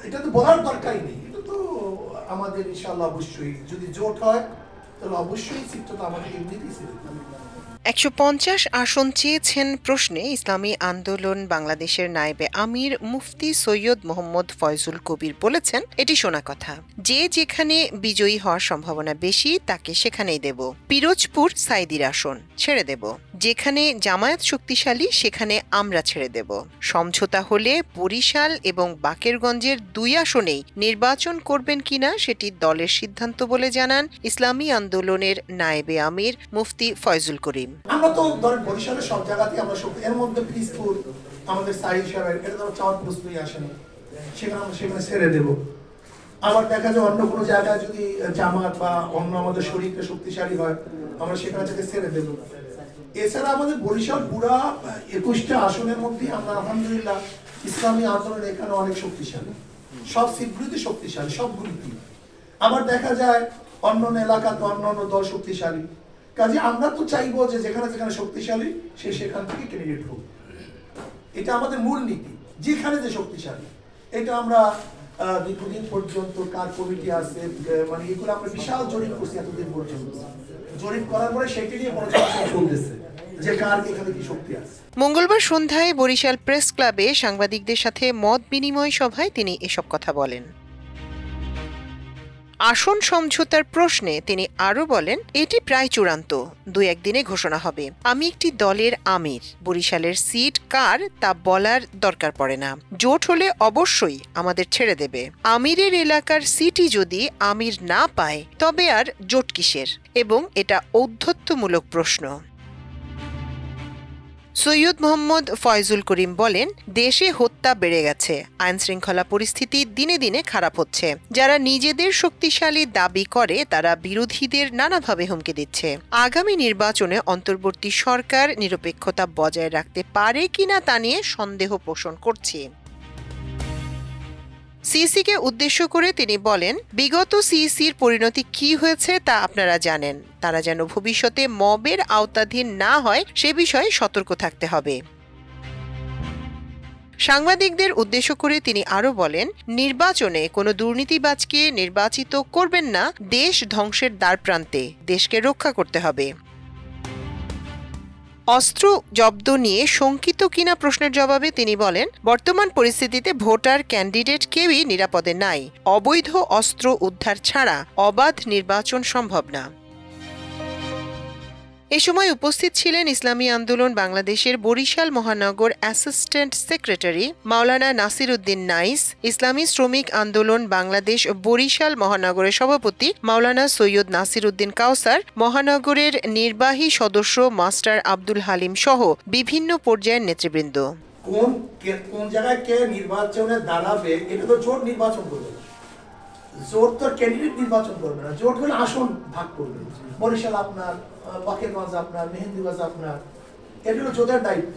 এটা তো বলার দরকারই নেই, এটা তো আমাদের ইনশাআল্লাহ অবশ্যই যদি জোট হয় তাহলে অবশ্যই সিটটা তো আমাদের এমনিতেই সিলেক্ট হবে। ১৫০ আসন চেয়েছেন প্রশ্নে ইসলামী আন্দোলন বাংলাদেশের নায়েবে আমির মুফতি সৈয়দ মোহাম্মদ ফয়জুল কবির বলেছেন, এটি শোনা কথা, যে যেখানে বিজয়ী হওয়ার সম্ভাবনা বেশি তাকে সেখানেই দেব। পিরোজপুর সাইদির আসন ছেড়ে দেব, যেখানে জামায়াত শক্তিশালী সেখানে আমরা ছেড়ে দেব। সমঝোতা হলে বরিশাল এবং বাকেরগঞ্জের ২ আসনেই নির্বাচন করবেন কিনা সেটি দলের সিদ্ধান্ত বলে জানান ইসলামী আন্দোলনের নায়েবে আমির মুফতি ফয়জুল করিম। আমরা তো ধরেন বরিশালের সব জায়গাতেই আমরা এর মধ্যে পিসফুল আমাদের সাইড সাহেব এটা তো চাওয়ার প্রশ্নই আসে না, সেখানে ছেড়ে দেব। আবার দেখা যায় অন্য কোনো জায়গায় যদি জামাত বা অন্য আমাদের শরীরটা শক্তিশালী হয় আমরা সেখানে থেকে ছেড়ে দেব। এছাড়া আমাদের বরিশাল পুরা ২১টা আসনের মধ্যে আমরা আলহামদুলিল্লাহ ইসলামী আন্দোলন এখানে অনেক শক্তিশালী, সব সিটগুলিতে শক্তিশালী, সবগুলিতে। আবার দেখা যায় অন্য এলাকাতে অন্য দল শক্তিশালী, কাজে আমরা তো চাইবো যে যেখানে যেখানে শক্তিশালী সে সেখান থেকে ক্যান্ডিডেট হোক, এটা আমাদের মূল নীতি। যেখানে যে শক্তিশালী এটা আমরা দীর্ঘদিন পর্যন্ত কার কমিটি আছে, মানে এগুলো আমরা বিশাল জরিপ করছি এতদিন পর্যন্ত। জরিপ করার পরে সেটি নিয়ে পর্যালোচনা চলতেছে যে কার এখানে কি শক্তি আছে। মঙ্গলবার সন্ধ্যায় বরিশাল প্রেস ক্লাবে সাংবাদিকদের সাথে মত বিনিময় সভায় তিনি এসব কথা বলেন। আসন সমঝোতার প্রশ্নে তিনি আরও বলেন, এটি প্রায় চূড়ান্ত, ২-১ দিনে ঘোষণা হবে। আমি একটি দলের আমির, বরিশালের সিট কার তা বলার দরকার পড়ে না। জোট হলে অবশ্যই আমাদের ছেড়ে দেবে। আমিরের এলাকার সিটই যদি আমির না পায় তবে আর জোট কিসের, এবং এটা ঔদ্ধত্যমূলক প্রশ্ন। সৈয়দ মোহাম্মদ ফয়জুল করিম বলেন, দেশে হত্যা বেড়ে গেছে, আইনশৃঙ্খলা পরিস্থিতি দিনে দিনে খারাপ হচ্ছে। যারা নিজেদের শক্তিশালী দাবি করে তারা বিরোধীদের নানাভাবে হুমকি দিচ্ছে। আগামী নির্বাচনে অন্তর্বর্তী সরকার নিরপেক্ষতা বজায় রাখতে পারে কিনা তা নিয়ে সন্দেহ পোষণ করছি। সিইসিকে উদ্দেশ্য করে তিনি বলেন, বিগত সিইসির পরিণতি কি হয়েছে তা আপনারা জানেন। তারা যেন ভবিষ্যতে মবের আওতাধীন না হয় সে বিষয়ে সতর্ক থাকতে হবে। সাংবাদিকদের উদ্দেশ্য করে তিনি আরও বলেন, নির্বাচনে কোনো দুর্নীতিবাজকে নির্বাচিত করবেন না। দেশ ধ্বংসের দ্বারপ্রান্তে, দেশকে রক্ষা করতে হবে। অস্ত্র জব্দ নিয়ে শঙ্কিত কিনা প্রশ্নের জবাবে তিনি বলেন, বর্তমান পরিস্থিতিতে ভোটার ক্যান্ডিডেট কেউই নিরাপদে নাই। অবৈধ অস্ত্র উদ্ধার ছাড়া অবাধ নির্বাচন সম্ভব না। এ সময় উপস্থিত ছিলেন ইসলামী আন্দোলন বাংলাদেশের বরিশাল মহানগর অ্যাসিস্ট্যান্ট সেক্রেটারি মাওলানা নাসির উদ্দিন নাইস, ইসলামী শ্রমিক আন্দোলন বাংলাদেশ বরিশাল মহানগরের সভাপতি মাওলানা সৈয়দ নাসির উদ্দিন কাউসার, মহানগরের নির্বাহী সদস্য মাস্টার আব্দুল হালিম সহ বিভিন্ন পর্যায়ের নেতৃবৃন্দ। কোন জায়গায় কে নির্বাচনে দাঁড়াবে এটা তো জোট নির্বাচন করবে, জোট তো ক্যান্ডিডেট নির্বাচন করবে না। জোট হলে আসন ভাগ করবে, বরিশাল আপনার, বাকেরগঞ্জ আপনার, মেহেন্দিগঞ্জ আপনার, এটা হলো জোটের দায়িত্ব।